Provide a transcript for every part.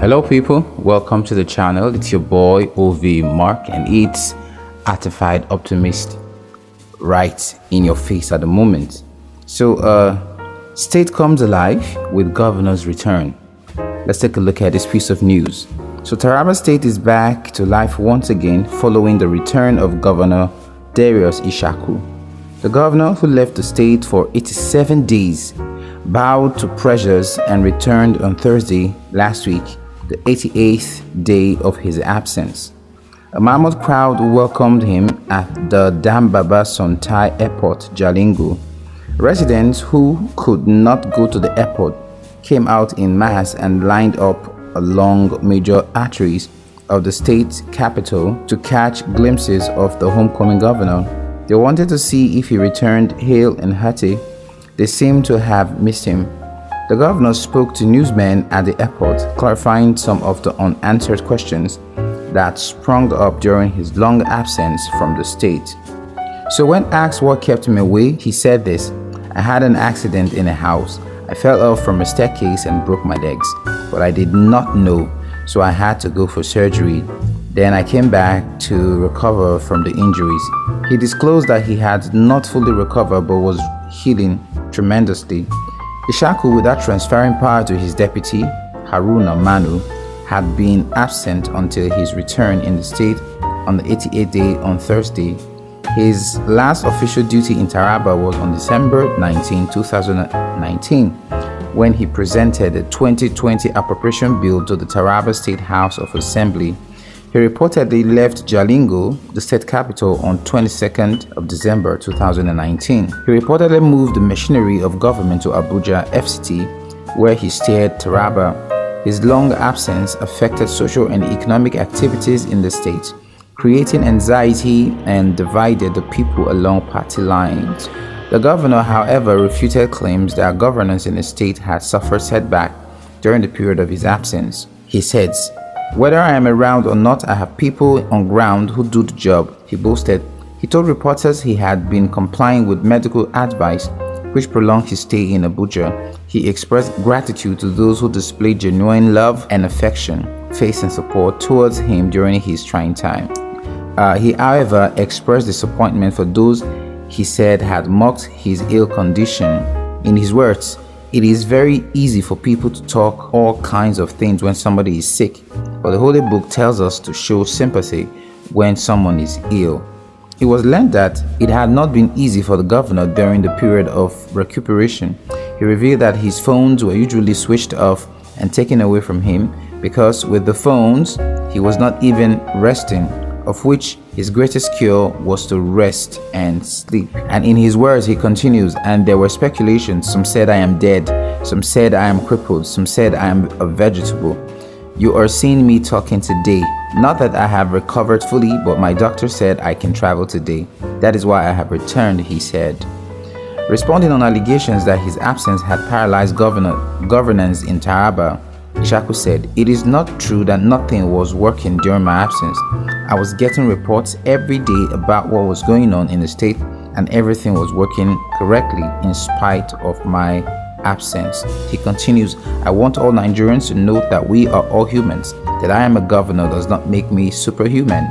Hello people, welcome to the channel. It's your boy OV Mark and it's Artified Optimist right in your face at the moment. So state comes alive with governor's return. Let's take a look at this piece of news. So Taraba State is back to life once again following the return of Governor Darius Ishaku. The governor, who left the state for 87 days, bowed to pressures and returned on Thursday last week, the 88th day of his absence. A mammoth crowd welcomed him at the Taraba State Airport, Jalingo. Residents who could not go to the airport came out in mass and lined up along major arteries of the state capital to catch glimpses of the homecoming governor. They wanted to see if he returned hale and hearty. They seemed to have missed him. The governor spoke to newsmen at the airport, clarifying some of the unanswered questions that sprung up during his long absence from the state. So when asked what kept him away, he said this: "I had an accident in a house. I fell off from a staircase and broke my legs, but I did not know, so I had to go for surgery. Then I came back to recover from the injuries." He disclosed that he had not fully recovered but was healing tremendously. Ishaku, without transferring power to his deputy, Haruna Manu, had been absent until his return in the state on the 88th day on Thursday. His last official duty in Taraba was on December 19, 2019, when he presented the 2020 appropriation bill to the Taraba State House of Assembly. He reportedly left Jalingo, the state capital, on 22nd of December 2019. He reportedly moved the machinery of government to Abuja, FCT, where he steered Taraba. His long absence affected social and economic activities in the state, creating anxiety and divided the people along party lines. The governor, however, refuted claims that governance in the state had suffered setback during the period of his absence. He says, "Whether I am around or not, I have people on ground who do the job," he boasted. He told reporters he had been complying with medical advice, which prolonged his stay in Abuja. He expressed gratitude to those who displayed genuine love and affection, faith and support towards him during his trying time. He, however, expressed disappointment for those he said had mocked his ill condition. In his words, "It is very easy for people to talk all kinds of things when somebody is sick, but the Holy Book tells us to show sympathy when someone is ill." It was learned that it had not been easy for the governor during the period of recuperation. He revealed that his phones were usually switched off and taken away from him because with the phones, he was not even resting, of which his greatest cure was to rest and sleep. And in his words, he continues, "And there were speculations. Some said I am dead. Some said I am crippled. Some said I am a vegetable. You are seeing me talking today. Not that I have recovered fully, but my doctor said I can travel today. That is why I have returned," he said. Responding on allegations that his absence had paralyzed governance in Taraba, Ishaku said, "It is not true that nothing was working during my absence. I was getting reports every day about what was going on in the state and everything was working correctly in spite of my absence." He continues, "I want all Nigerians to note that we are all humans. That I am a governor does not make me superhuman.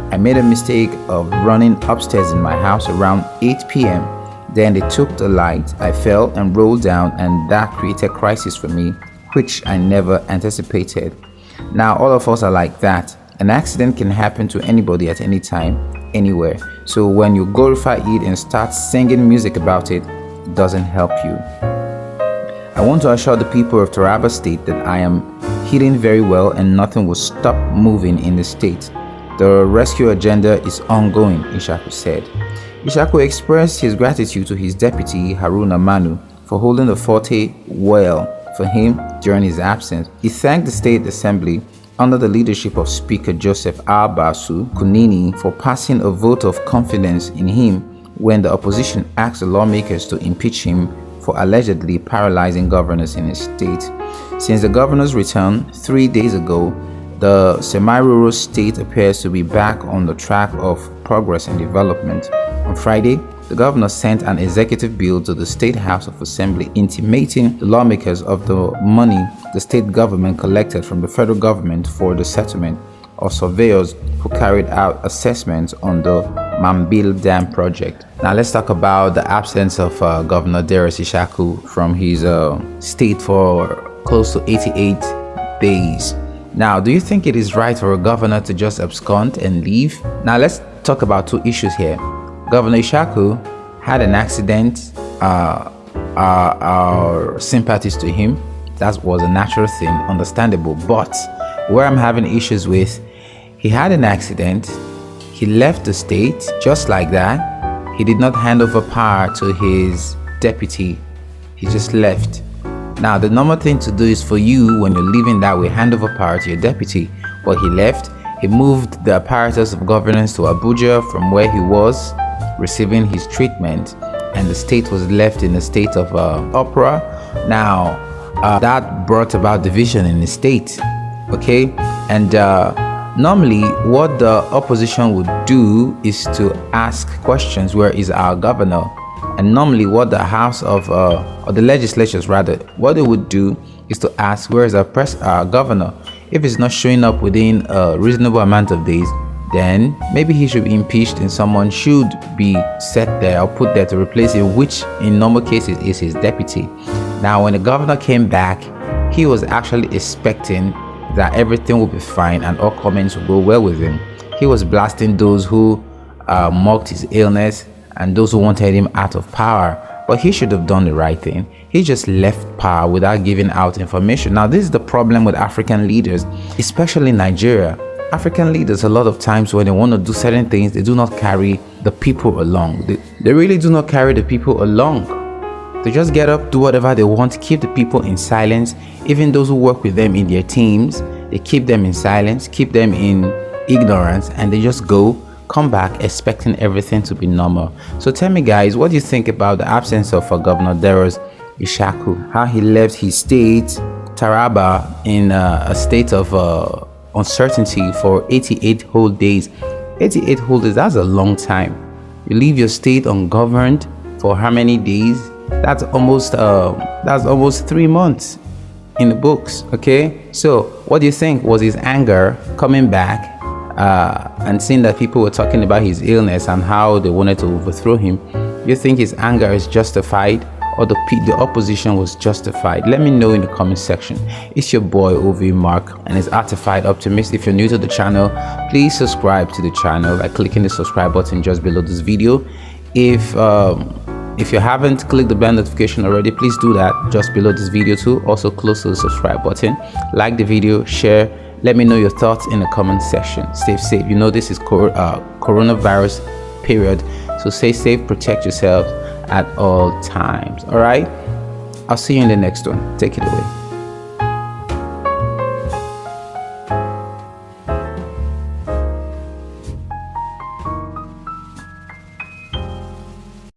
I made a mistake of running upstairs in my house around 8 p.m. Then they took the light. I fell and rolled down and that created crisis for me, which I never anticipated. Now all of us are like that. An accident can happen to anybody at any time, anywhere. So when you glorify it and start singing music about it, it doesn't help you. I want to assure the people of Taraba State that I am healing very well and nothing will stop moving in the state. The rescue agenda is ongoing," Ishaku said. Ishaku expressed his gratitude to his deputy, Haruna Manu, for holding the forte well for him during his absence. He thanked the State Assembly under the leadership of Speaker Joseph Albasu Kunini for passing a vote of confidence in him when the opposition asked the lawmakers to impeach him for allegedly paralyzing governance in his state. Since the governor's return 3 days ago, the semi-rural state appears to be back on the track of progress and development. On Friday, the governor sent an executive bill to the State House of Assembly intimating the lawmakers of the money the state government collected from the federal government for the settlement of surveyors who carried out assessments on the Mambil Dam project. Now let's talk about the absence of Governor Darius Ishaku from his state for close to 88 days. Now, do you think it is right for a governor to just abscond and leave? Now let's talk about two issues here. Governor Ishaku had an accident. Our sympathies to him. That was a natural thing, understandable. But where I'm having issues with, he had an accident. He left the state just like that. He did not hand over power to his deputy. He just left. Now, the normal thing to do is for you, when you're leaving that way, hand over power to your deputy. But he left. He moved the apparatus of governance to Abuja from where he was receiving his treatment, and the state was left in a state of uproar. Now, that brought about division in the state. Okay, and normally what the opposition would do is to ask questions. Where is our governor? And normally what the house of or the legislatures rather, what they would do is to ask, where is our governor? If he's not showing up within a reasonable amount of days, then maybe he should be impeached and someone should be set there or put there to replace him, which in normal cases is his deputy. Now, when the governor came back, he was actually expecting that everything would be fine and all comments would go well with him. He was blasting those who mocked his illness and those who wanted him out of power. But he should have done the right thing. He just left power without giving out information. Now, this is the problem with African leaders, especially Nigeria. African leaders, a lot of times when they want to do certain things, they do not carry the people along. They really do not carry the people along. They just get up, do whatever they want, keep the people in silence. Even those who work with them in their teams, they keep them in silence, keep them in ignorance, and they just go, come back expecting everything to be normal. So tell me guys, what do you think about the absence of Governor Darius Ishaku? How he left his state, Taraba, in a state of uncertainty for 88 whole days. 88 whole days, that's a long time. You leave your state ungoverned for how many days? That's almost 3 months in the books. Okay, so what do you think? Was his anger coming back and seeing that people were talking about his illness and how they wanted to overthrow him? You think his anger is justified, or the opposition was justified? Let me know in the comment section. It's your boy OV Mark and it's Artified Optimist. If you're new to the channel, please subscribe to the channel by clicking the subscribe button just below this video. If you haven't clicked the bell notification already, please do that just below this video too. Also close to the subscribe button. Like the video, share. Let me know your thoughts in the comment section. Stay safe. You know this is coronavirus period, so stay safe, protect yourselves at all times. All right, I'll see you in the next one. Take it away.